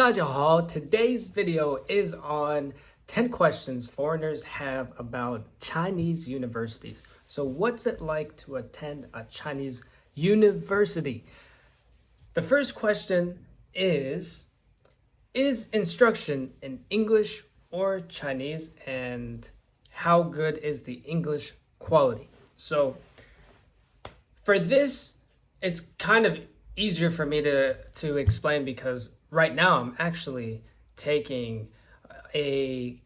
大家好, today's video is on 10 questions foreigners have about Chinese universities. So what's it like to attend a Chinese university? The first question is instruction in English or Chinese, and how good is the English quality? So for this, it's kind of easier for me to explain because right now I'm actually taking a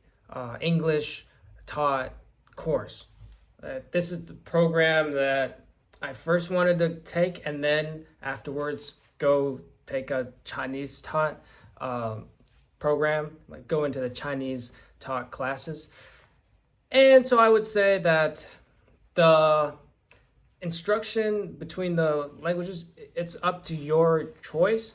English taught course. This is the program that I first wanted to take, and then afterwards go take a Chinese taught program, like go into the Chinese taught classes. And so I would say that the instruction between the languages, it's up to your choice.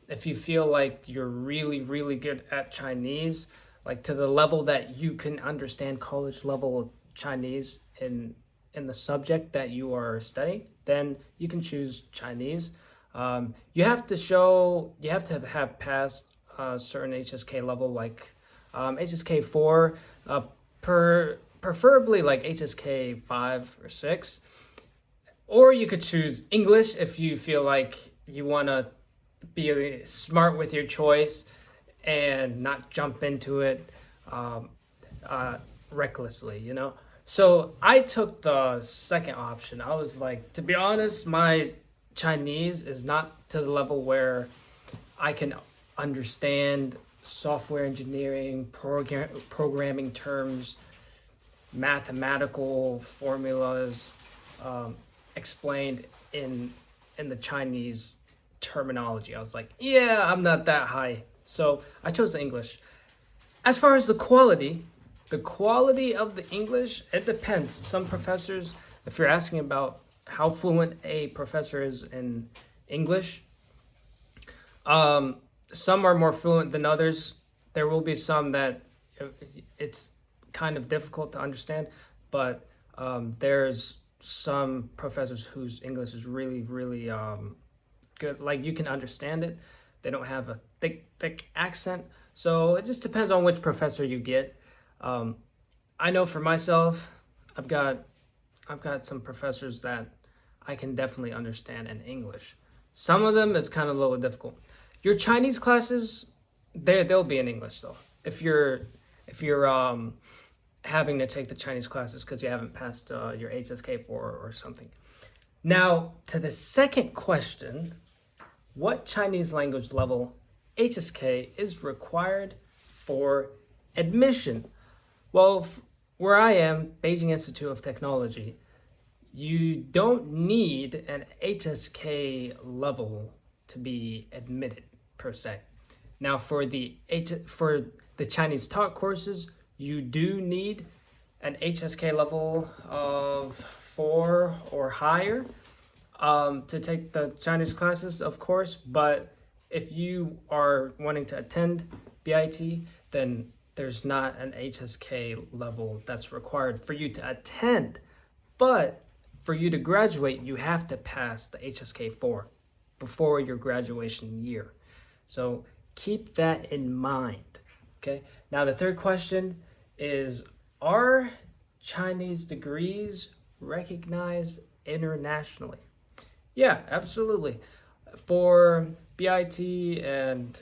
If you feel like you're really good at Chinese, like to the level that you can understand college level Chinese in the subject that you are studying, then you can choose Chinese. You have to have passed a certain HSK level, like HSK 4, preferably like HSK 5 or 6. Or you could choose English if you feel like you want to be smart with your choice and not jump into it recklessly, you know? So I took the second option. I was like, to be honest, my Chinese is not to the level where I can understand software engineering, programming terms, mathematical formulas, explained in the Chinese terminology. I was like, yeah, I'm not that high. So I chose the English. As far as the quality of the English, it depends. Some professors, if you're asking about how fluent a professor is in English, some are more fluent than others. There will be some that it's kind of difficult to understand, but there's some professors whose English is really good. Like you can understand it. They don't have a thick accent. So it just depends on which professor you get. I know for myself, I've got some professors that I can definitely understand in English. Some of them is kind of a little difficult. Your Chinese classes, they'll be in English though. If you're having to take the Chinese classes because you haven't passed your HSK 4 or something. Now, to the second question, what Chinese language level HSK is required for admission? Well, where I am, Beijing Institute of Technology, you don't need an HSK level to be admitted per se. Now, for the Chinese taught courses, you do need an HSK level of 4 or higher to take the Chinese classes, of course. But if you are wanting to attend BIT, then there's not an HSK level that's required for you to attend. But for you to graduate, you have to pass the HSK 4 before your graduation year. So keep that in mind. Okay. Now the third question is, are Chinese degrees recognized internationally? Yeah, absolutely. For BIT and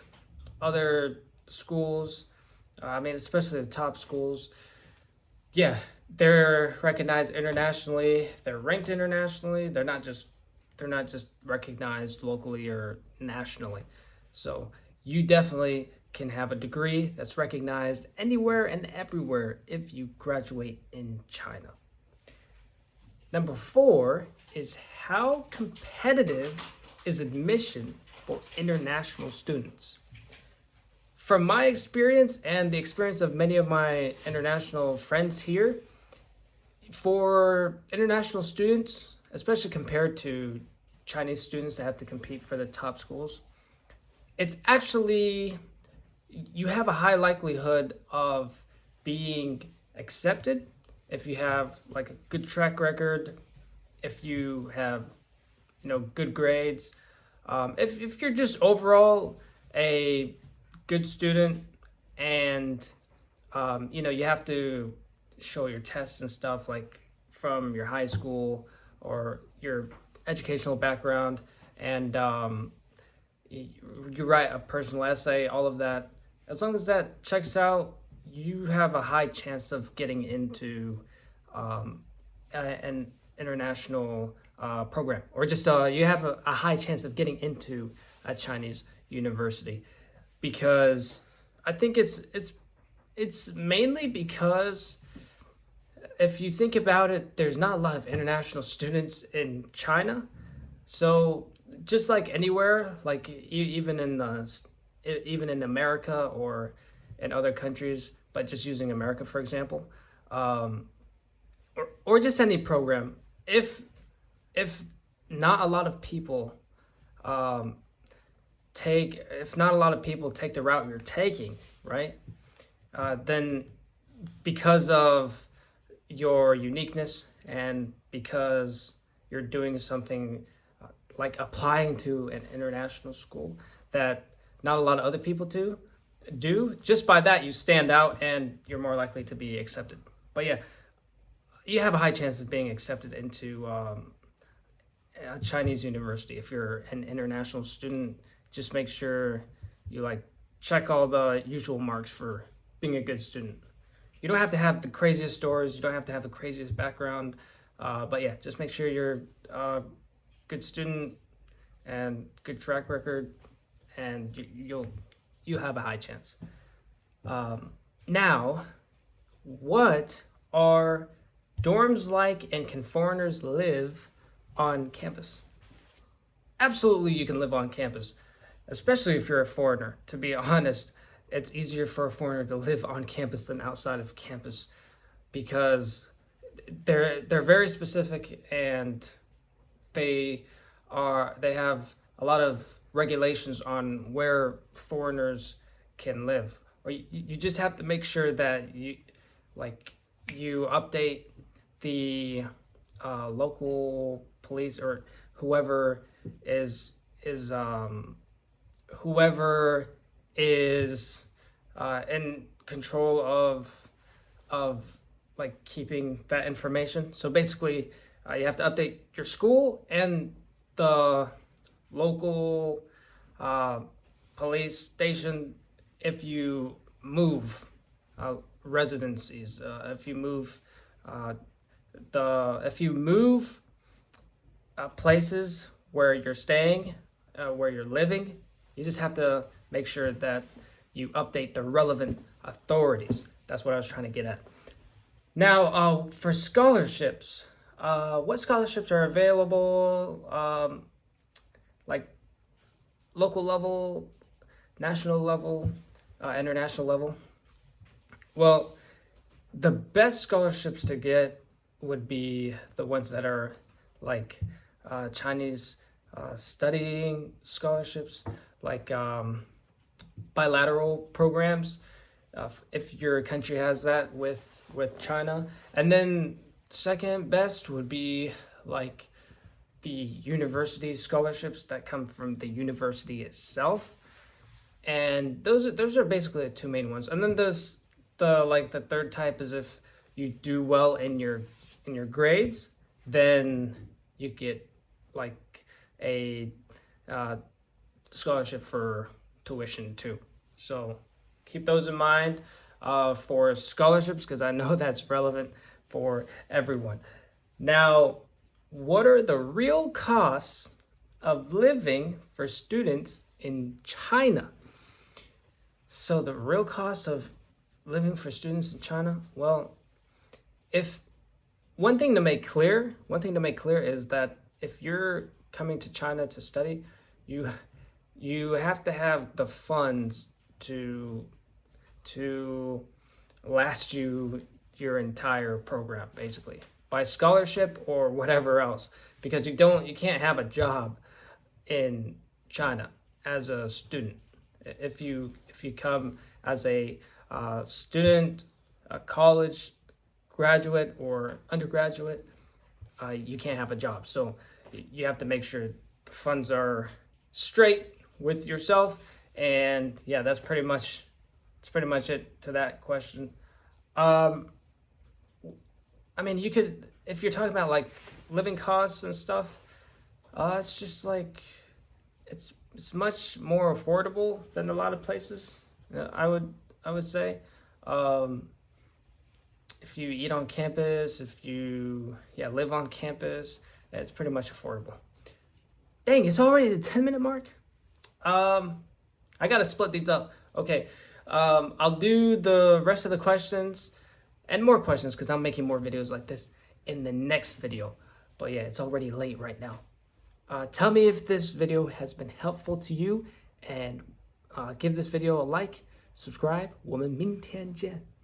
other schools, especially the top schools, yeah, they're recognized internationally. They're ranked internationally. They're not just recognized locally or nationally. So you definitely can have a degree that's recognized anywhere and everywhere if you graduate in China. Number 4 is, how competitive is admission for international students? From my experience and the experience of many of my international friends here, for international students, especially compared to Chinese students that have to compete for the top schools, it's actually, you have a high likelihood of being accepted if you have like a good track record, if you have good grades, if you're just overall a good student, and you have to show your tests and stuff like from your high school or your educational background, and you write a personal essay, all of that. As long as that checks out, you have a high chance of getting into an international program, or just you have a high chance of getting into a Chinese university, because I think it's mainly because if you think about it, there's not a lot of international students in China. So just like anywhere, like even in America or in other countries, but just using America for example, um, or just any program, if not a lot of people um, if not a lot of people take the route you're taking, right? Then because of your uniqueness and because you're doing something like applying to an international school that not a lot of other people do, just by that you stand out and you're more likely to be accepted. But yeah, you have a high chance of being accepted into a Chinese university if you're an international student. Just make sure you like check all the usual marks for being a good student. You don't have to have the craziest scores. You don't have to have the craziest background. But yeah, just make sure you're a good student and good track record, and you have a high chance. Now, what are dorms like, and can foreigners live on campus? Absolutely, you can live on campus, especially if you're a foreigner. To be honest, it's easier for a foreigner to live on campus than outside of campus, because they're very specific, and they have a lot of regulations on where foreigners can live. Or you just have to make sure that you update the local police or whoever is whoever is in control of like keeping that information. So basically, you have to update your school and the local police station if you move residencies. If you move places where you're staying, where you're living, you just have to make sure that you update the relevant authorities. That's what I was trying to get at. Now, for scholarships, what scholarships are available? Like local level, national level, international level. Well, the best scholarships to get would be the ones that are like Chinese studying scholarships, like bilateral programs, if your country has that with China. And then second best would be like the university scholarships that come from the university itself. And those are basically the two main ones. And then the third type is if you do well in your grades, then you get like a scholarship for tuition too. So keep those in mind for scholarships, because I know that's relevant for everyone. Now, what are the real costs of living for students in China? So the real cost of living for students in China, well, if one thing to make clear is that if you're coming to China to study, you have to have the funds to last you your entire program, basically, by scholarship or whatever else, because you can't have a job in China as a student. If you come as a student, a college graduate or undergraduate, you can't have a job. So you have to make sure the funds are straight with yourself, And yeah, that's pretty much it to that question. Um, I mean, you could, if you're talking about like living costs and stuff, it's just like it's much more affordable than a lot of places. I would say, um, if you eat on campus, if you live on campus, it's pretty much affordable. Dang, it's already the 10-minute mark. I gotta split these up. Okay, I'll do the rest of the questions and more questions because I'm making more videos like this in the next video. But yeah, it's already late right now. Tell me if this video has been helpful to you, and give this video a like, subscribe. 我们明天见。